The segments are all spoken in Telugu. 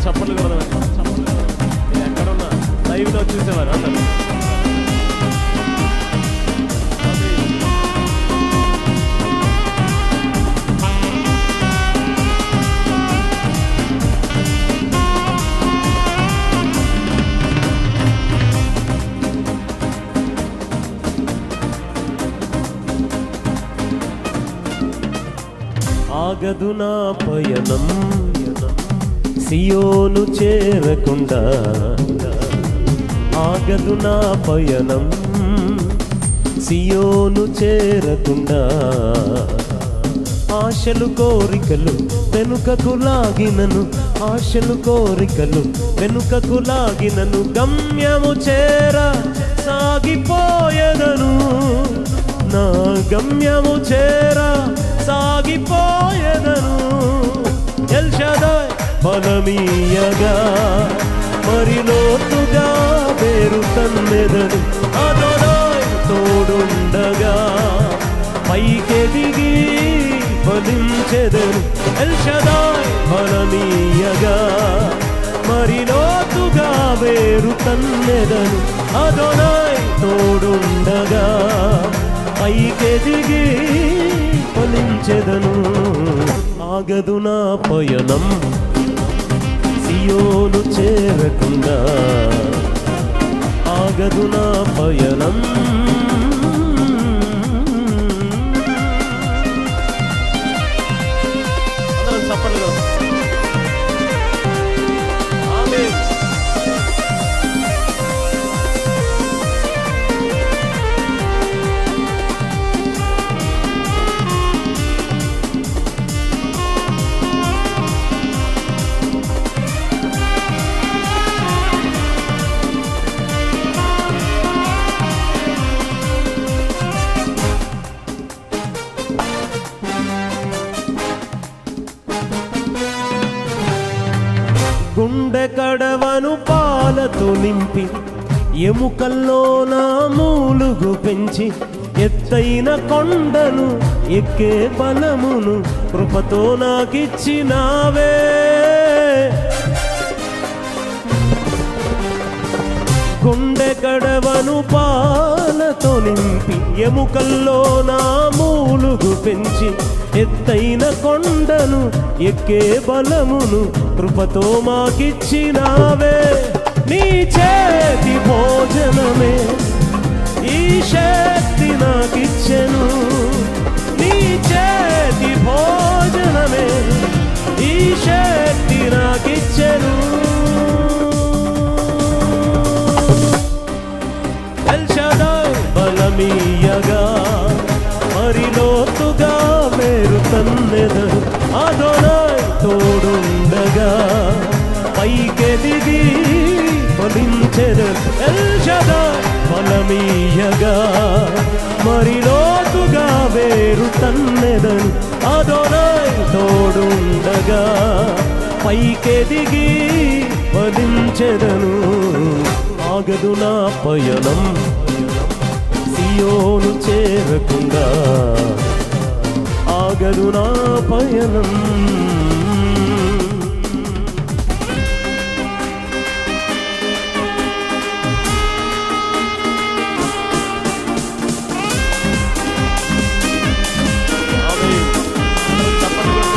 చప్పట్లు కూడా ఎక్కడున్నా లైవ్లో చూసేవారు అందరూ. ఆగదు నా పయనం సియోను చేరకుండా, ఆగదు నా పయనం సియోను చేరకుండా. ఆశలు కోరికలు వెనుకకు లాగినను, ఆశలు కోరికలు వెనుకకు లాగినను. గమ్యము చేర సాగిపోయేదను, నా గమ్యము చేర సాగిపోయేదను. ఎల్ షాదాయ్ బలమీయగా మరి లోతుగా వేరు తన్నెదను. అదోనాయ్ తోడుండగా పైకెదిగి ఫలించెదను. ఎల్ షాదాయ్ బలమీయగా మరి లోతుగా వేరు తన్నెదను. అదోనాయ్ తోడుండగా పైకెదిగి ఫలించెదను. ఆగదు నా పయనం సియోను చేరకుండా, ఆగదు నా పయనం. చప్పట్లు. ఆమేన్. గుండె కడవను పాలతో నింపి ఎముకల్లో నా మూలుగు పెంచి, ఎత్తైన కొండను ఎక్కే బలమును కృపతో నాకిచ్చినావే. గుండె కడవను పాలతో నింపి ఎముకల్లో నా మూలుగు పెంచి, ఎత్తైన కొండను ఎక్కే బలమును కృపతో మాకిచ్చినావే. నీ చేతి భోజనమే ఈ శక్తి నాకిచ్చెను, నీ చేతి భోజనమే ఈ శక్తి నాకిచ్చెను. ఎల్ షాదాయ్ బలమీయగా మరి లోతుగా వేరు తన్నెదను. అదోనాయ్ తోడుండగా పైకెదిగి ఫలించెదను. ఎల్ షాదాయ్ బలమీయగా మరి లోతుగా వేరు తన్నెదను. అదోనాయ్ తోడుండగా పైకెదిగి ఫలించెదను. ఆగదు నా పయనం సియోను చేరకుండా, ఆగదు నా పయనం.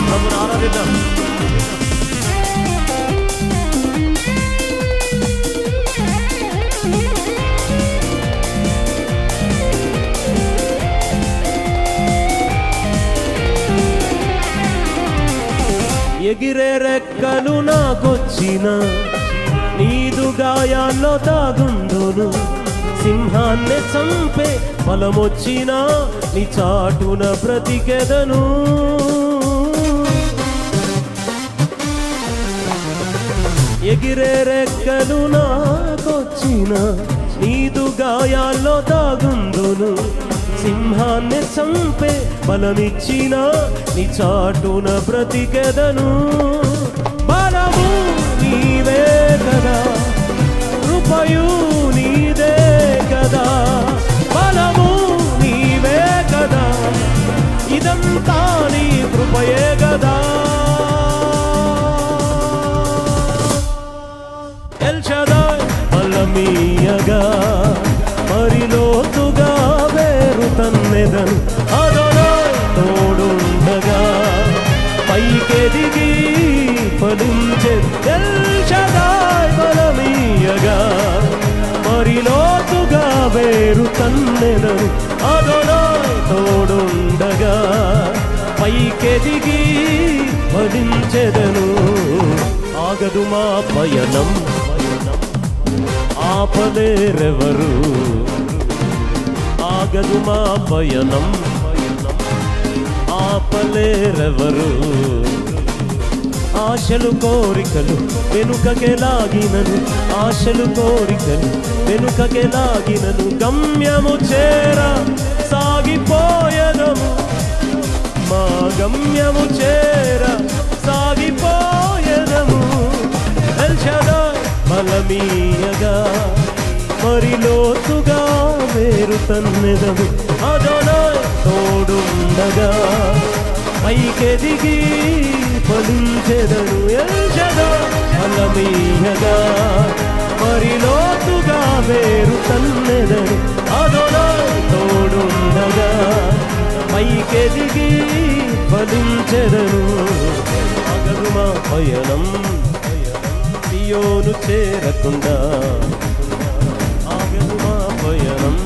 ప్రభుని ఆరాధిద్దాం. ఎగిరే రెక్కలు నాకొచ్చిన, నీదు గాయాల్లో దాగుందును. సింహాన్ని చంపే బలమొచ్చిన, నీ చాటున బ్రతికెదను. ఎగిరే రెక్కలు నాకొచ్చిన, నీదు గాయాల్లో దాగుందును. సింహాన్ని చంపే బలమిచ్చిన, నీ చాటున బ్రతికెదను. బలము నీవే కదా, కదా ఎల్ షదాయ్ బలమీయగా మరి లోతుగా వేరు తన్నెదను అదోనాయ్ తోడుండగా పైకెదిగి ఫలించే ఎల్ షదాయ్ బలమీయగా మరి లోతుగా వేరు తన్నెదను అదోనాయ్ తోడుండగా పైకెదిగి ఫలించెదను ఆగదు మా పయనం ఆపలేరెవరు ఆగదు మా పయనం ఆపలేరెవరు ఆశలు కోరికలు వెనుకకే లాగినను ఆశలు కోరికలు వెనుకకే లాగినను గమ్యము చేర సాగిపోయదము మా గమ్యము చేర సాగిపోయదము ఎల్ షదాయ్ బలమీయగా మరి లోతుగా వేరు తన్నెదము అదోనాయ్ తోడుండగా పైకెదిగి ఫలించెదను ఎల్ షదాయ్ బలమీయగా మరి లోతుగా వేరు తన్నెదను అదోనాయ్ తోడుండగా పైకెదిగి ఫలించెదను ఆగదు మా పయనం సియోను చేరకుండా ఆగదు మా పయనం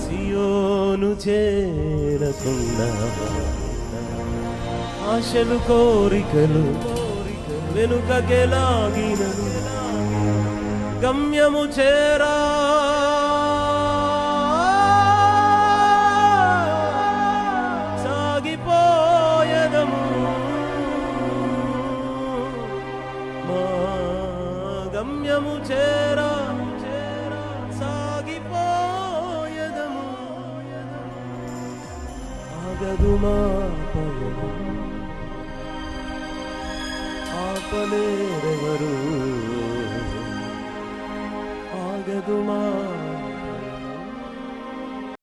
సియోను చేరకుండా ఆశలు కోరికలు వెనుకకే లాగినను గమ్యము చేరా సాగిపోయదము మా గమ్యము చేరా సాగిపోయదము ఆగదు మా పయనం ఆపలేరెవరు ఆగదు మా